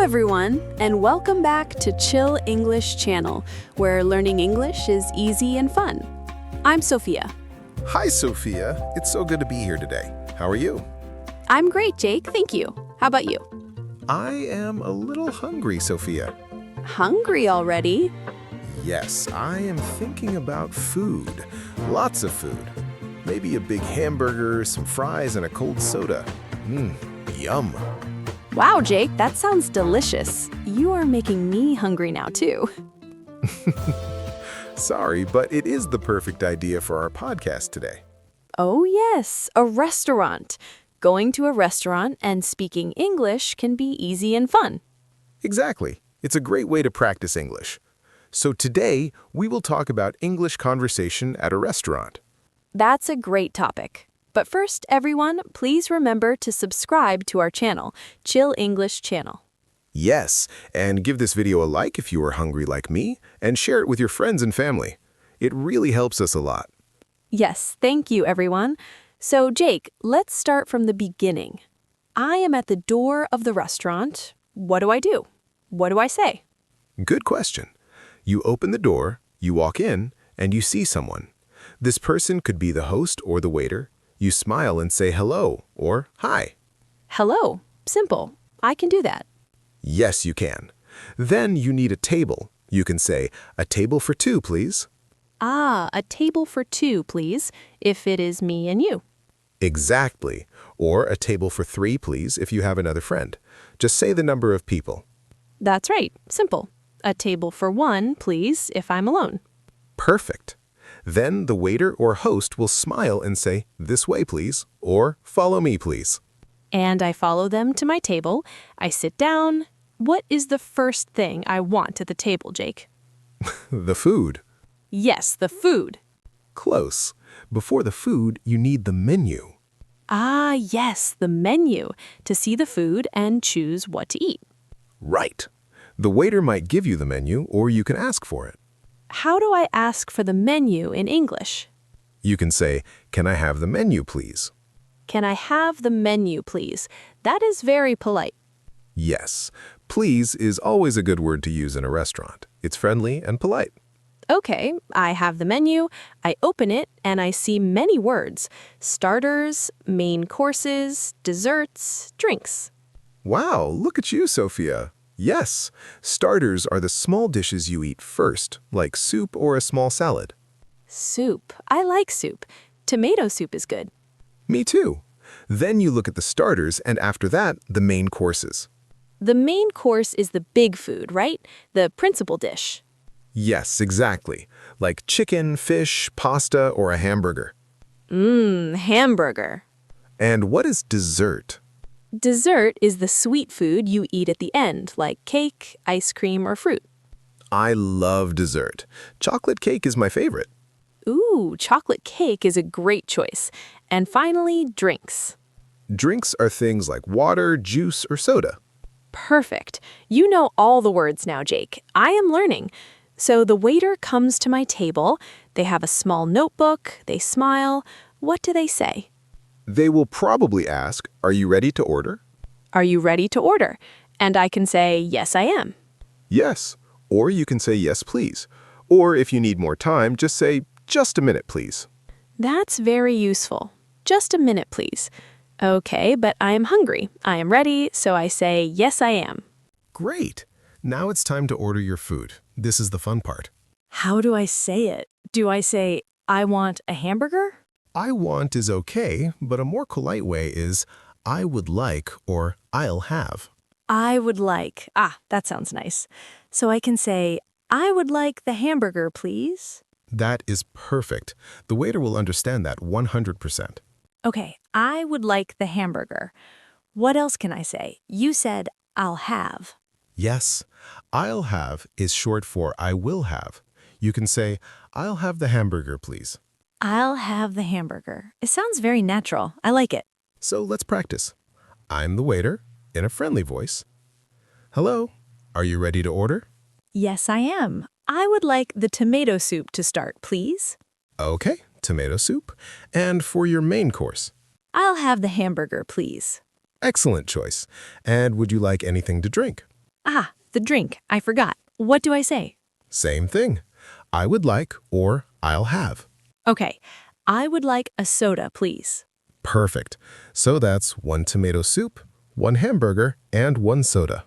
everyone, and welcome back to Chill English Channel, where learning English is easy and fun. I'm Sophia. Hi, Sophia. It's so good to be here today. How are you? I'm great, Jake. Thank you. How about you? I am a little hungry, Sophia. Hungry already? Yes, I am thinking about food. Lots of food. Maybe a big hamburger, some fries, and a cold soda. Yum. Wow, Jake, that sounds delicious. You are making me hungry now, too. Sorry, but it is the perfect idea for our podcast today. Oh, yes, a restaurant. Going to a restaurant and speaking English can be easy and fun. Exactly. It's a great way to practice English. So today, we will talk about English conversation at a restaurant. That's a great topic. But first, everyone, please remember to subscribe to our channel, Chill English Channel. Yes, and give this video a like if you are hungry like me, and share it with your friends and family. It really helps us a lot. Yes, thank you, everyone. So, Jake, let's start from the beginning. I am at the door of the restaurant. What do I do? What do I say? Good question. You open the door, you walk in, and you see someone. This person could be the host or the waiter. You smile and say hello or hi. Hello. Simple. I can do that. Yes, you can. Then you need a table. You can say, a table for two, please. Ah, a table for two, please, if it is me and you. Exactly. Or a table for three, please, if you have another friend. Just say the number of people. That's right. Simple. A table for one, please, if I'm alone. Perfect. Then the waiter or host will smile and say, this way, please, or follow me, please. And I follow them to my table. I sit down. What is the first thing I want at the table, Jake? The food. Yes, the food. Close. Before the food, you need the menu. Ah, yes, the menu, to see the food and choose what to eat. Right. The waiter might give you the menu, or you can ask for it. How do I ask for the menu in English? You can say, can I have the menu, please? Can I have the menu, please? That is very polite. Yes. Please is always a good word to use in a restaurant. It's friendly and polite. Okay, I have the menu, I open it, and I see many words. Starters, main courses, desserts, drinks. Wow, look at you, Sophia. Yes, starters are the small dishes you eat first, like soup or a small salad. Soup. I like soup. Tomato soup is good. Me too. Then you look at the starters, and after that, the main courses. The main course is the big food, right? The principal dish. Yes, exactly. Like chicken, fish, pasta, or a hamburger. Hamburger. And what is dessert? Dessert is the sweet food you eat at the end, like cake, ice cream, or fruit. I love dessert. Chocolate cake is my favorite. Ooh, chocolate cake is a great choice. And finally, drinks. Drinks are things like water, juice, or soda. Perfect. You know all the words now, Jake. I am learning. So the waiter comes to my table. They have a small notebook. They smile. What do they say? They will probably ask, are you ready to order? Are you ready to order? And I can say, yes, I am. Yes. Or you can say, yes, please. Or if you need more time, just say, just a minute, please. That's very useful. Just a minute, please. Okay, but I am hungry. I am ready, so I say, yes, I am. Great. Now it's time to order your food. This is the fun part. How do I say it? Do I say, I want a hamburger? I want is okay, but a more polite way is, I would like or I'll have. I would like. Ah, that sounds nice. So I can say, I would like the hamburger, please. That is perfect. The waiter will understand that 100%. Okay, I would like the hamburger. What else can I say? You said, I'll have. Yes, I'll have is short for I will have. You can say, I'll have the hamburger, please. I'll have the hamburger. It sounds very natural. I like it. So let's practice. I'm the waiter, in a friendly voice. Hello, are you ready to order? Yes, I am. I would like the tomato soup to start, please. Okay, tomato soup. And for your main course? I'll have the hamburger, please. Excellent choice. And would you like anything to drink? Ah, the drink. I forgot. What do I say? Same thing. I would like or I'll have. Okay. I would like a soda, please. Perfect. So that's 1 tomato soup, 1 hamburger, and 1 soda.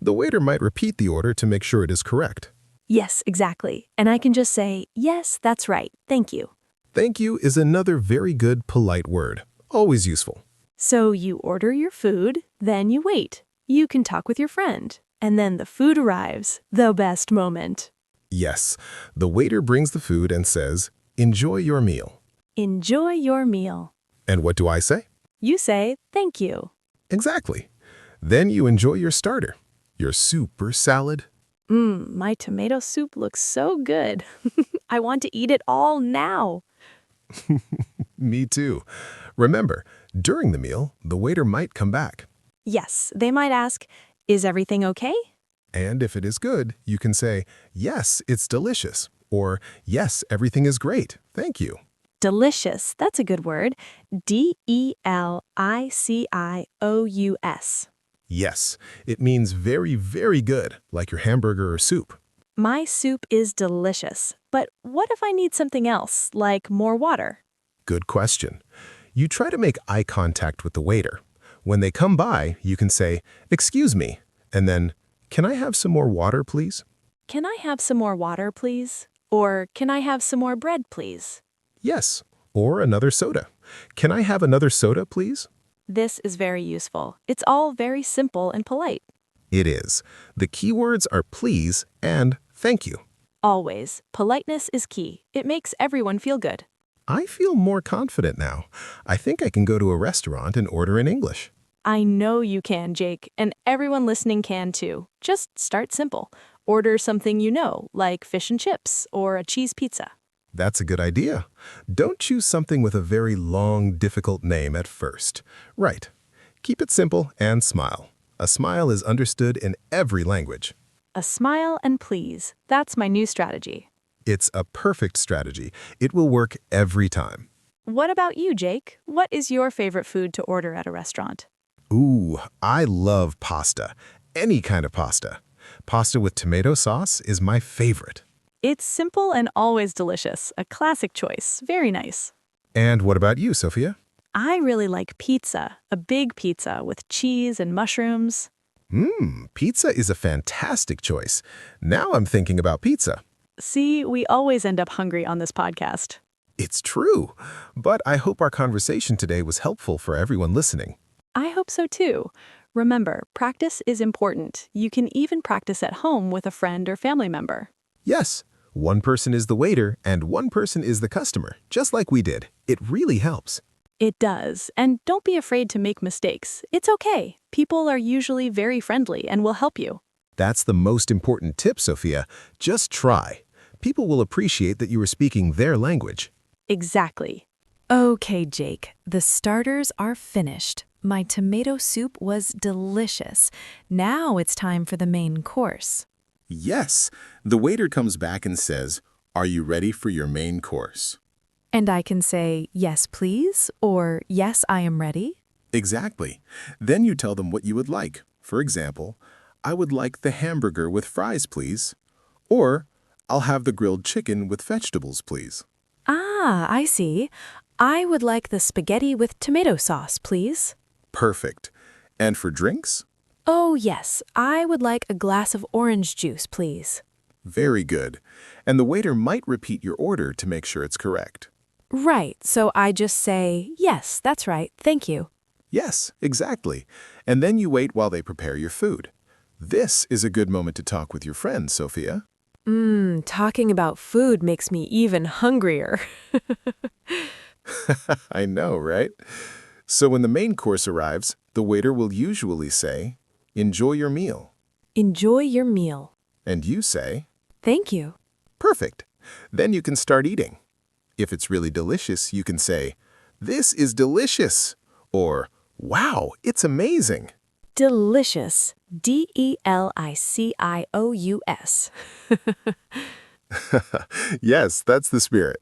The waiter might repeat the order to make sure it is correct. Yes, exactly. And I can just say, yes, that's right. Thank you. Thank you is another very good, polite word. Always useful. So you order your food, then you wait. You can talk with your friend. And then the food arrives. The best moment. Yes, the waiter brings the food and says, "Enjoy your meal." Enjoy your meal. And what do I say? You say, thank you. Exactly. Then you enjoy your starter, your soup or salad. My tomato soup looks so good. I want to eat it all now. Me too. Remember, during the meal, the waiter might come back. Yes, they might ask, is everything okay? And if it is good, you can say, "Yes, it's delicious," or "Yes, everything is great. Thank you." Delicious, that's a good word. Delicious. Yes, it means very, very good, like your hamburger or soup. My soup is delicious, but what if I need something else, like more water? Good question. You try to make eye contact with the waiter. When they come by, you can say, "Excuse me," and then, "Can I have some more water, please?" Can I have some more water, please? Or can I have some more bread, please? Yes, or another soda. "Can I have another soda, please?" This is very useful. It's all very simple and polite. It is. The key words are please and thank you. Always, politeness is key. It makes everyone feel good. I feel more confident now. I think I can go to a restaurant and order in English. I know you can, Jake, and everyone listening can too. Just start simple. Order something you know, like fish and chips or a cheese pizza. That's a good idea. Don't choose something with a very long, difficult name at first. Right. Keep it simple and smile. A smile is understood in every language. A smile and please. That's my new strategy. It's a perfect strategy. It will work every time. What about you, Jake? What is your favorite food to order at a restaurant? Ooh, I love pasta. Any kind of pasta. Pasta with tomato sauce is my favorite. It's simple and always delicious. A classic choice. Very nice. And what about you, Sophia? I really like pizza. A big pizza with cheese and mushrooms. Pizza is a fantastic choice. Now I'm thinking about pizza. See, we always end up hungry on this podcast. It's true. But I hope our conversation today was helpful for everyone listening. I hope so too. Remember, practice is important. You can even practice at home with a friend or family member. Yes, one person is the waiter and one person is the customer, just like we did. It really helps. It does. And don't be afraid to make mistakes. It's okay. People are usually very friendly and will help you. That's the most important tip, Sophia. Just try. People will appreciate that you are speaking their language. Exactly. Okay, Jake, the starters are finished. My tomato soup was delicious. Now it's time for the main course. Yes, the waiter comes back and says, "Are you ready for your main course?" And I can say, yes, please, or yes, I am ready. Exactly. Then you tell them what you would like. For example, "I would like the hamburger with fries, please." Or, "I'll have the grilled chicken with vegetables, please." Ah, I see. I would like the spaghetti with tomato sauce, please. Perfect. And for drinks? Oh, yes, I would like a glass of orange juice, please. Very good. And the waiter might repeat your order to make sure it's correct. Right, so I just say, yes, that's right, thank you. Yes, exactly. And then you wait while they prepare your food. This is a good moment to talk with your friends, Sophia. Talking about food makes me even hungrier. I know, right? So when the main course arrives, the waiter will usually say, "Enjoy your meal." Enjoy your meal. And you say, Thank you. "Perfect." Then you can start eating. If it's really delicious, you can say, "This is delicious," or "Wow, it's amazing." Delicious. Delicious. Yes, that's the spirit.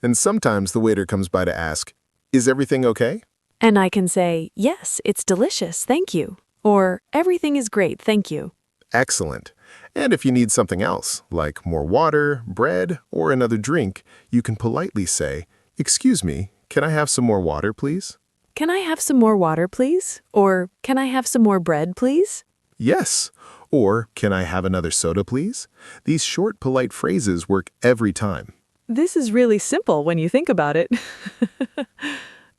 And sometimes the waiter comes by to ask, "Is everything okay?" And I can say, yes, it's delicious, thank you. Or, everything is great, thank you. Excellent. And if you need something else, like more water, bread, or another drink, you can politely say, "Excuse me, can I have some more water, please?" Can I have some more water, please? Or can I have some more bread, please? Yes. Or, "Can I have another soda, please?" These short, polite phrases work every time. This is really simple when you think about it.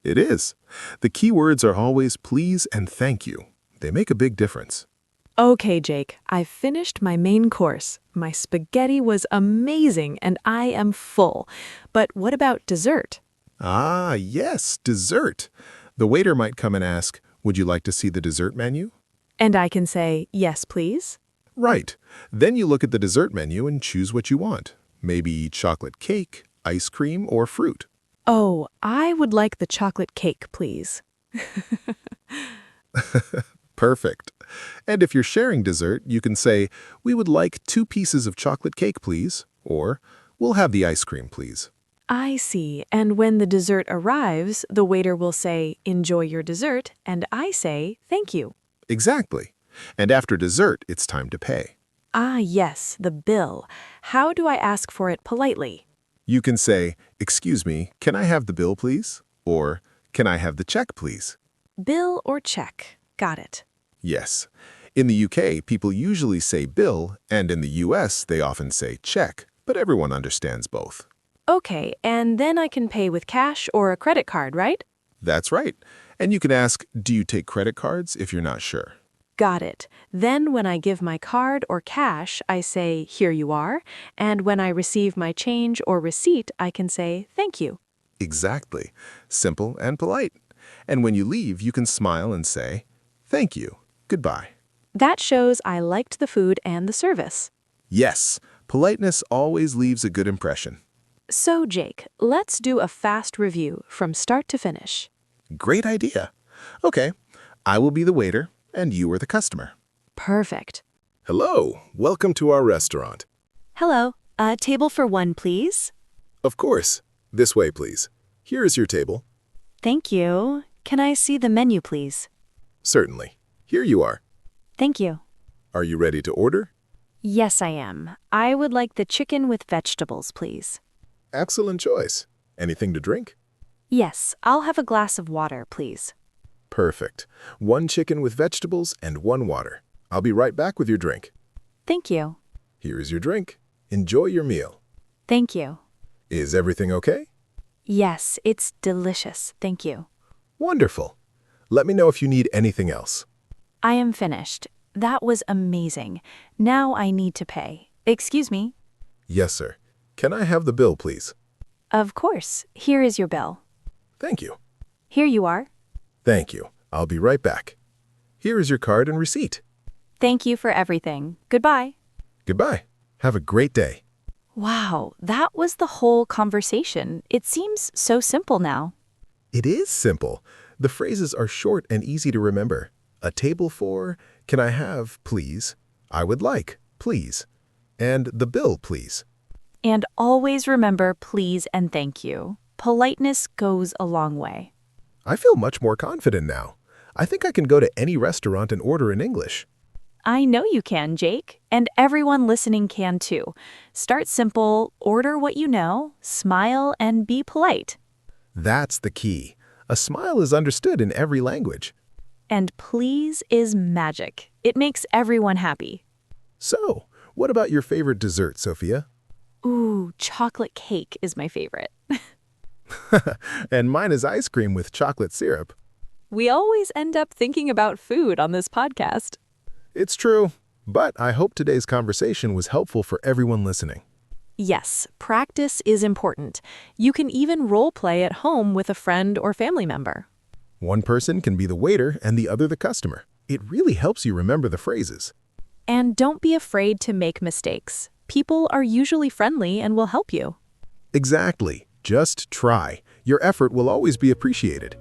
It is. The key words are always please and thank you. They make a big difference. Okay, Jake, I've finished my main course. My spaghetti was amazing and I am full. But what about dessert? Ah, yes, dessert. The waiter might come and ask, "Would you like to see the dessert menu?" And I can say, yes, please. Right. Then you look at the dessert menu and choose what you want. Maybe chocolate cake, ice cream, or fruit. Oh, I would like the chocolate cake, please. Perfect. And if you're sharing dessert, you can say, "We would like 2 pieces of chocolate cake, please," or "We'll have the ice cream, please." I see. And when the dessert arrives, the waiter will say, enjoy your dessert, and I say, thank you. Exactly. And after dessert, it's time to pay. Ah, yes, the bill. How do I ask for it politely? You can say, "Excuse me, can I have the bill, please?" Or, "Can I have the check, please?" Bill or check? Got it. Yes. In the UK, people usually say bill, and in the US, they often say check, but everyone understands both. Okay, and then I can pay with cash or a credit card, right? That's right. And you can ask, "Do you take credit cards?" if you're not sure. Got it. Then when I give my card or cash, I say, here you are. And when I receive my change or receipt, I can say, thank you. Exactly. Simple and polite. And when you leave, you can smile and say, "Thank you. Goodbye." That shows I liked the food and the service. Yes, politeness always leaves a good impression. So, Jake, let's do a fast review from start to finish. Great idea. Okay, I will be the waiter, and you are the customer. Perfect. Hello, welcome to our restaurant. Hello, a table for one, please. Of course. This way, please. Here is your table. Thank you. Can I see the menu, please? Certainly. Here you are. Thank you. Are you ready to order? Yes, I am. I would like the chicken with vegetables, please. Excellent choice. Anything to drink? Yes, I'll have a glass of water, please. Perfect. 1 chicken with vegetables and 1 water. I'll be right back with your drink. Thank you. Here is your drink. Enjoy your meal. Thank you. Is everything okay? Yes, it's delicious. Thank you. Wonderful. Let me know if you need anything else. I am finished. That was amazing. Now I need to pay. Excuse me? Yes, sir. Can I have the bill, please? Of course. Here is your bill. Thank you. Here you are. Thank you. I'll be right back. Here is your card and receipt. Thank you for everything. Goodbye. Goodbye. Have a great day. Wow, that was the whole conversation. It seems so simple now. It is simple. The phrases are short and easy to remember. A table for, "Can I have, please?" "I would like, please." And "the bill, please." And always remember please and thank you. Politeness goes a long way. I feel much more confident now. I think I can go to any restaurant and order in English. I know you can, Jake, and everyone listening can too. Start simple, order what you know, smile, and be polite. That's the key. A smile is understood in every language. And please is magic. It makes everyone happy. So, what about your favorite dessert, Sophia? Ooh, chocolate cake is my favorite. And mine is ice cream with chocolate syrup. We always end up thinking about food on this podcast. It's true, but I hope today's conversation was helpful for everyone listening. Yes, practice is important. You can even role play at home with a friend or family member. One person can be the waiter and the other the customer. It really helps you remember the phrases. And don't be afraid to make mistakes. People are usually friendly and will help you. Exactly. Just try. Your effort will always be appreciated.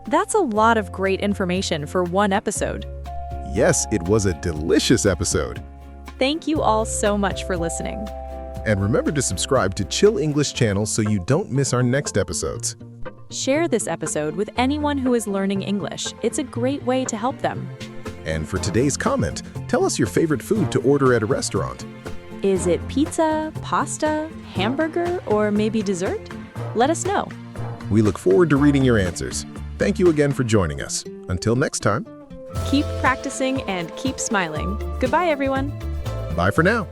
That's a lot of great information for one episode. Yes, it was a delicious episode. Thank you all so much for listening. And remember to subscribe to Chill English channel so you don't miss our next episodes. Share this episode with anyone who is learning English. It's a great way to help them. And for today's comment, tell us your favorite food to order at a restaurant. Is it pizza, pasta, hamburger, or maybe dessert? Let us know. We look forward to reading your answers. Thank you again for joining us. Until next time, Keep practicing and keep smiling. Goodbye, everyone. bye for now.